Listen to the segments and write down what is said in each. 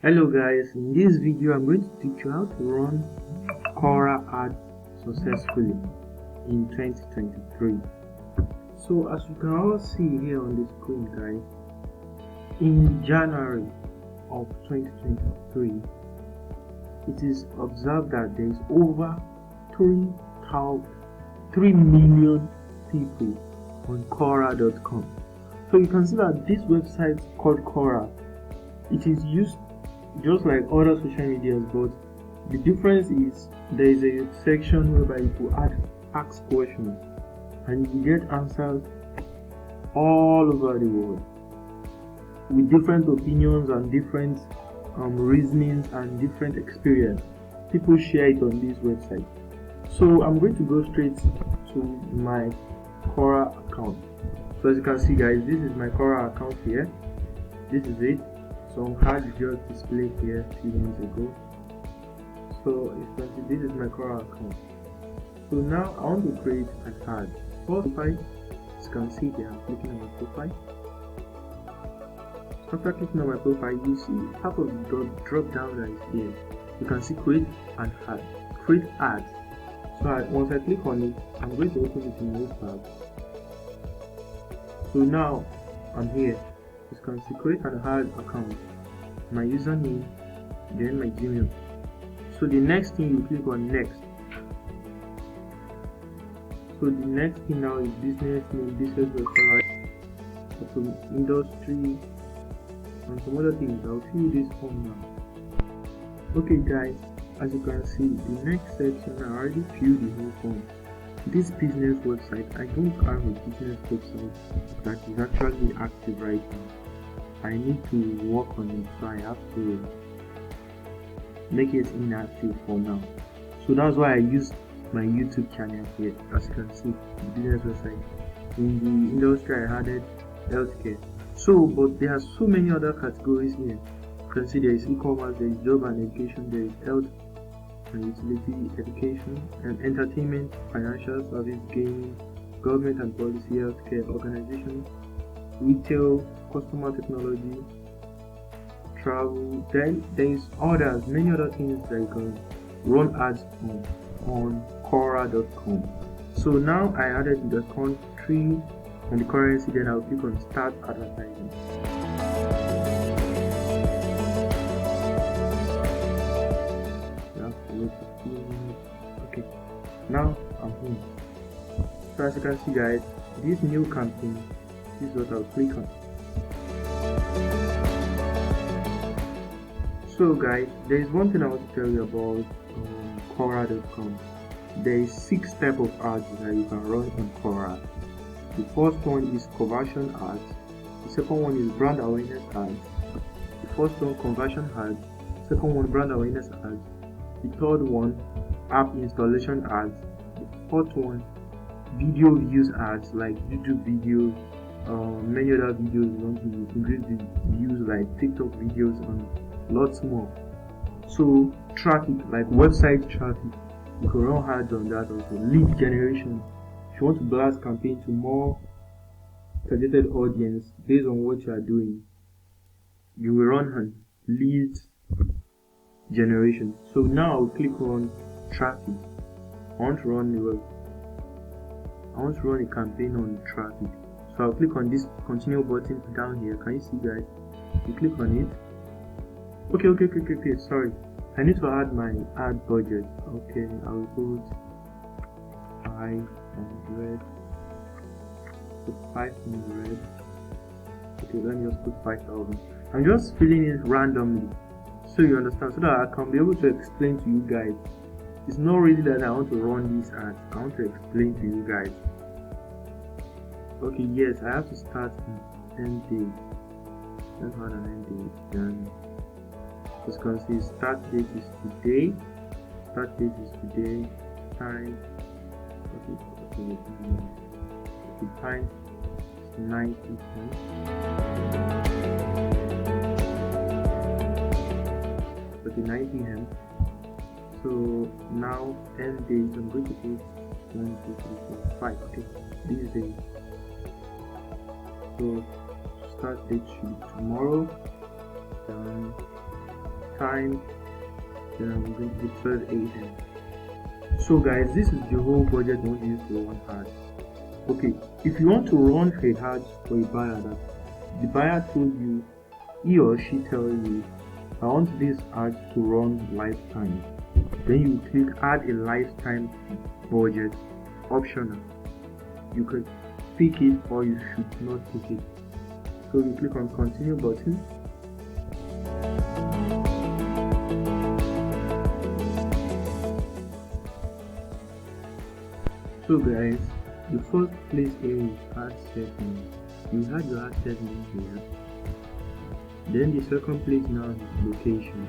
Hello guys, in this video I'm going to teach you how to run Quora ads successfully in 2023. So as you can all see here on the screen guys, in January of 2023 it is observed that there is over 3 million people on quora.com. So you can see that this website called Quora, it is used just like other social medias, but the difference is there is a section whereby you could ask questions and you get answers all over the world with different opinions and different reasonings and different experience. People share it on this website. So I'm going to go straight to my Quora account. So as you can see guys, this is my Quora account here. This is it. Some had just displayed here a few minutes ago. So as you can see, this is my Quora account. So now I want to create an ad. First, as you can see here, I'm clicking on my profile. After clicking on my profile, you see half of the drop down that is here. You can see create an ad, create ads. So once I click on it, I'm going to open it in Notepad. So now I'm here. You can see create an ad account, my username, then my Gmail. So the next thing you click on next. So the next thing now is business name, business website, some industry, and some other things. I'll fill this form now. Okay guys, as you can see, the next section I already filled the whole form. This business website, I don't have a business website that is actually active right now. I need to work on it, so I have to make it inactive for now. So that's why I use my YouTube channel here. As you can see, the business website. In the industry I added healthcare. So but there are so many other categories here. You can see there is e-commerce, there is job and education, there is health and utility, education and entertainment, financial service, gaming, government and policy, healthcare, organization, retail, customer technology, travel. Then there is others, many other things that you can run ads on quora.com. So now I added the country and the currency, then I'll click on start advertising. Okay, now I'm in. So as you can see guys, this new campaign, this is what I'll click on. So guys, there is one thing I want to tell you about quora.com. There is 6 types of ads that you can run on Quora. The first one is conversion ads. The second one is brand awareness ads. The first one, conversion ads. Second one, brand awareness ads. The third one, app installation ads. The fourth one, video views ads like YouTube videos, many other videos you want to increase the views like TikTok videos and lots more. So traffic, like website traffic, you can run ads on that also. Lead generation, if you want to blast campaign to more targeted audience based on what you are doing, you will run on lead generation. So now I'll click on traffic. I want to run a campaign on traffic. So I'll click on this continue button down here. Can you see guys? You click on it. Okay, sorry, I need to add my ad budget. Okay, I'll put 500. Okay, let me just put 5,000. I'm just filling it randomly so you understand, so that I can be able to explain to you guys. It's not really that I want to run these ads, I want to explain to you guys. Okay, yes, I have to start an end date. Let's add an end date. Then as you can see, start date is today. Time. Okay, time is 9 p.m. Okay, 9 p.m. So now end date, I'm going to put 1, 2, 3, 4, 5. Okay, this day. So start date should be tomorrow. Then time, then I'm going to put 12 a.m. So guys, this is the whole budget I want to use for one ad. Okay, if you want to run a ad for a buyer that the buyer told you, he or she tell you, I want this ad to run lifetime, then you click add a lifetime budget, optional. You could pick it or you should not pick it. So you click on continue button. So guys, the first place here is ad settings. You had your ad settings here. Then the second place now is location.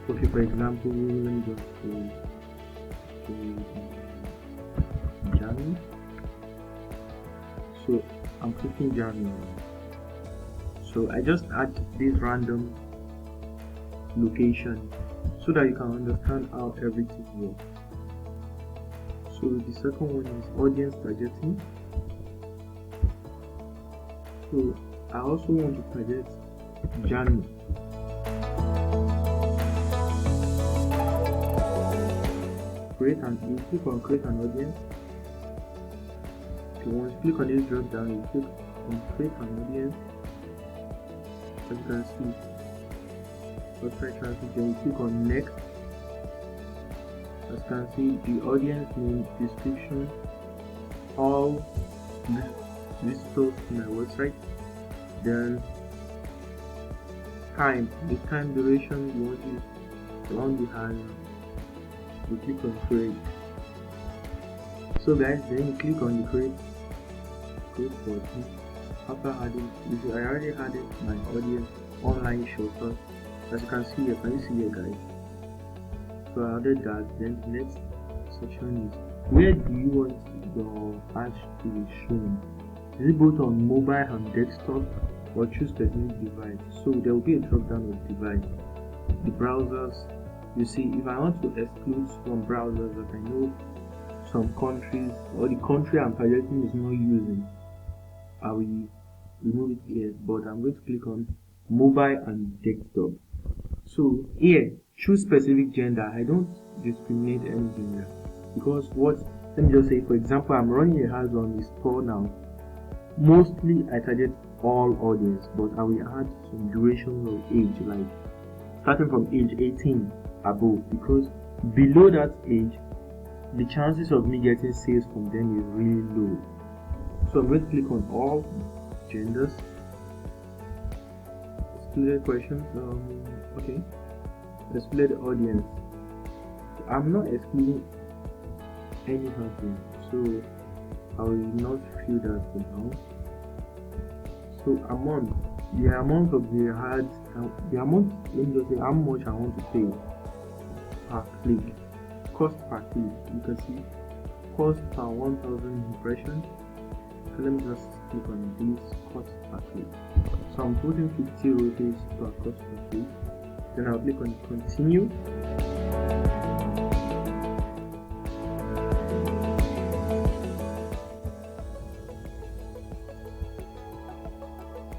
Okay, for example, let me just go to January. So I'm clicking January. So I just add this random location so that you can understand how everything works. So the second one is audience targeting. So I also want to target January. You click on create an audience. If you want to click on this drop down, you click on create an audience. As you can see, website traffic, then you click on next. As you can see, the audience name, description, all visitors to my website, then time, the time duration you want to use around the hand. You click on create. So guys, then you click on the create button. After adding, you see I already added my audience online shopper. As you can see here, can you see here guys? So I added that. Then the next section is where do you want your ads to be shown? Is it both on mobile and desktop, or choose specific device? So there will be a drop down of device. The browsers, you see, if I want to exclude some browsers that I know some countries or the country I'm targeting is not using, I will remove it here, but I'm going to click on mobile and desktop. So here, choose specific gender. I don't discriminate any gender, because let me just say, for example, I'm running a ad on the store now. Mostly I target all audience, but I will add some durations of age, like starting from age 18 above, because below that age the chances of me getting sales from them is really low. So I'm going to click on all genders, excluded questions. Okay, excluded audience. I'm not excluding any person, so I will not fill that for now. So the amount of the ads, let me just say how much I want to pay per click, cost per click. You can see cost per 1000 impressions. So let me just click on this cost per click. So I'm putting 50 rupees per cost per click. Then I'll click on continue.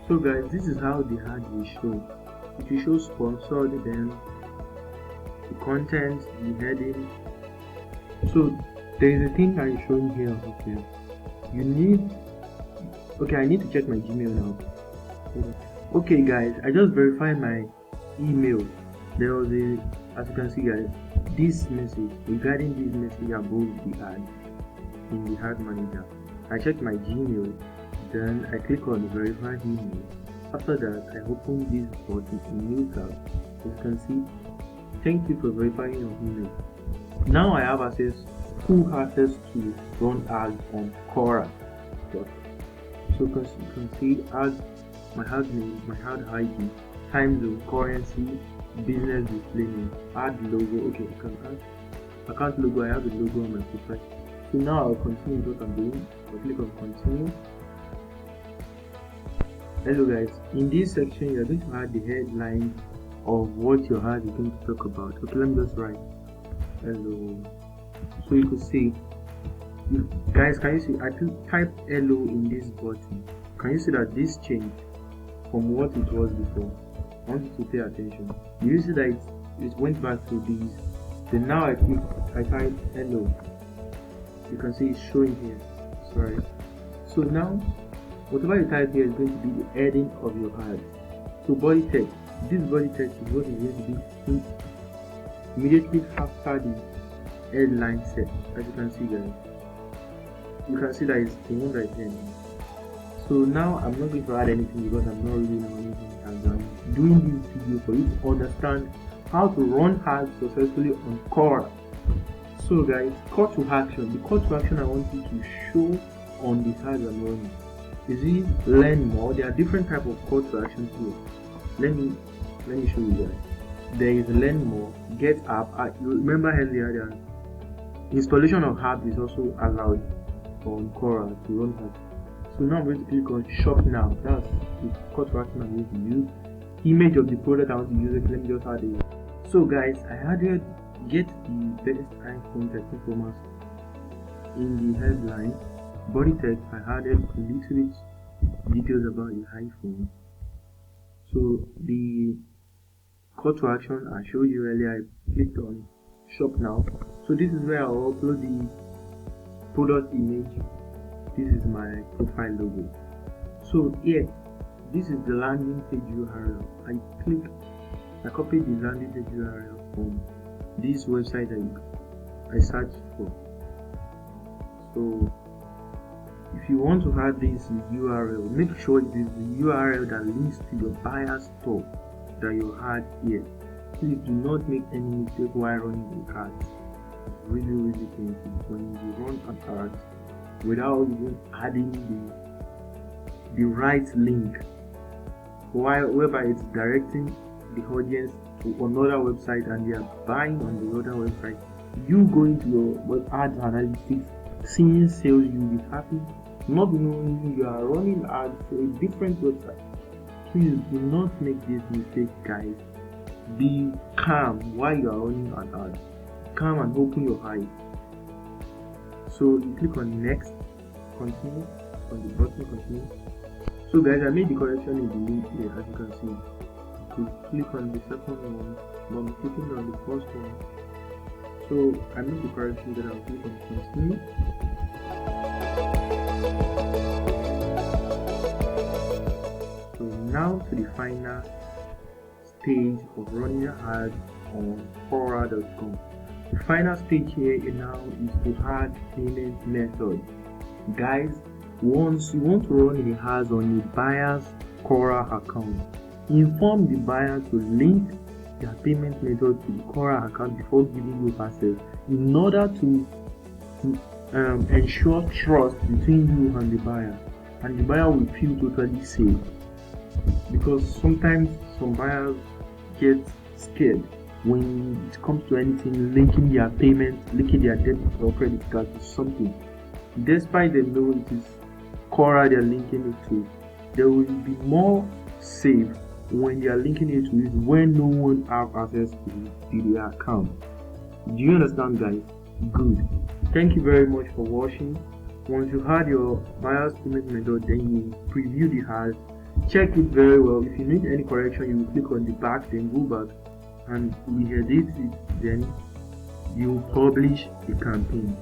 So guys, this is how the ad will show. It will show sponsored, then the content, the heading. So there is a thing that is showing here. I need to check my Gmail now. Okay guys, I just verified my email. There was as you can see guys, this message, regarding this message above the ad in the ad manager. I checked my Gmail. Then I click on verify email. After that, I open this button in new tab. As you can see, thank you for verifying your email. Now I have full access to run ads on Quora. So you can see ads, my ad name, my ad ID, time zone, currency, business display name, add logo. Okay, I can add account logo. I have a logo on my profile. So now I'll continue what I'm doing. I'll click on continue. Hello guys, in this section you're going to add the headline of what your ad is going to talk about. Okay, let me just write hello. So you could see, guys, can you see I type hello in this button? Can you see that this changed from what it was before? I want you to pay attention. Do you see that it went back to these. Then now I type hello. You can see it's showing here. Sorry. So now whatever you type here is going to be the heading of your ad. So body text. This body text is what is going to be immediately after the headline set. As you can see, guys, you can see that it's the one right here. So now I'm not going to add anything because I'm not really knowing anything, as I'm doing this video for you to understand how to run ads successfully on Quora. So guys, call to action. The call to action I want you to show on the ads I'm running is it learn more. There are different type of call to actions here. Let me show you guys. There is learn more, get app. You remember earlier that installation of app is also allowed on Quora to run ads. So now I'm going to click on shop now. That's the call to action I'm going to use. Image of the product I want to use it. Let me just add it. So guys, I added get the best iPhone 13 Pro Max in the headline. Body text, I added a little bit details about the iPhone. So the call to action I showed you earlier, I clicked on shop now. So this is where I'll upload the product image. This is my profile logo. So here, this is the landing page URL. I copied the landing page URL from this website that I searched for. So if you want to add this URL, make sure it is the URL that links to your buyer store that you had here. Please do not make any mistake while running the ads. Really painful when you run an ad without even adding the right link, whereby it's directing the audience to another website and they are buying on the other website. You going to your web ad analytics, seeing sales, you'll be happy, not knowing you are running ads for a different website. Please do not make this mistake, guys. Be calm while you are running an ad. Calm and open your eyes. So you click on next, continue, on the button continue. So guys, I made the correction in the link here, as you can see. To click on the second one, but I'm clicking on the first one. So I made the correction that I'll click on continue. So now to the final stage of running your ad on quoraads.com. The final stage here now is to add payment method. Guys, once you want to run the ads on your buyer's Quora account, inform the buyer to link their payment method to the Quora account before giving you access, in order to ensure trust between you and the buyer, and the buyer will feel totally safe. Because sometimes some buyers get scared when it comes to anything linking their payment, linking their debit or credit card to something. Despite they know it is Quora they're linking it to, they will be more safe when they are linking it to it when no one have access to their account. Do you understand, guys? Good. Thank you very much for watching. Once you had your buyer's payment method, then you preview the ad. Check it very well. If you need any correction, you will click on the back, then go back and we edit it, then you publish the campaign.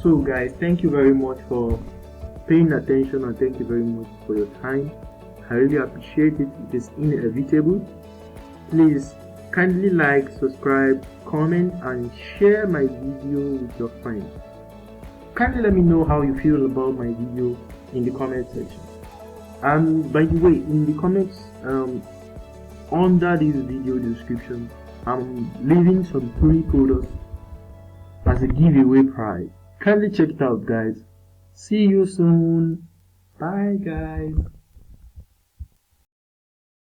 So guys, thank you very much for paying attention and thank you very much for your time. I really appreciate it. It is inevitable. Please kindly like, subscribe, comment and share my video with your friends. Kindly let me know how you feel about my video in the comment section. And by the way, in the comments under this video description, I'm leaving some free products as a giveaway prize. Kindly check it out, guys. See you soon. Bye, guys.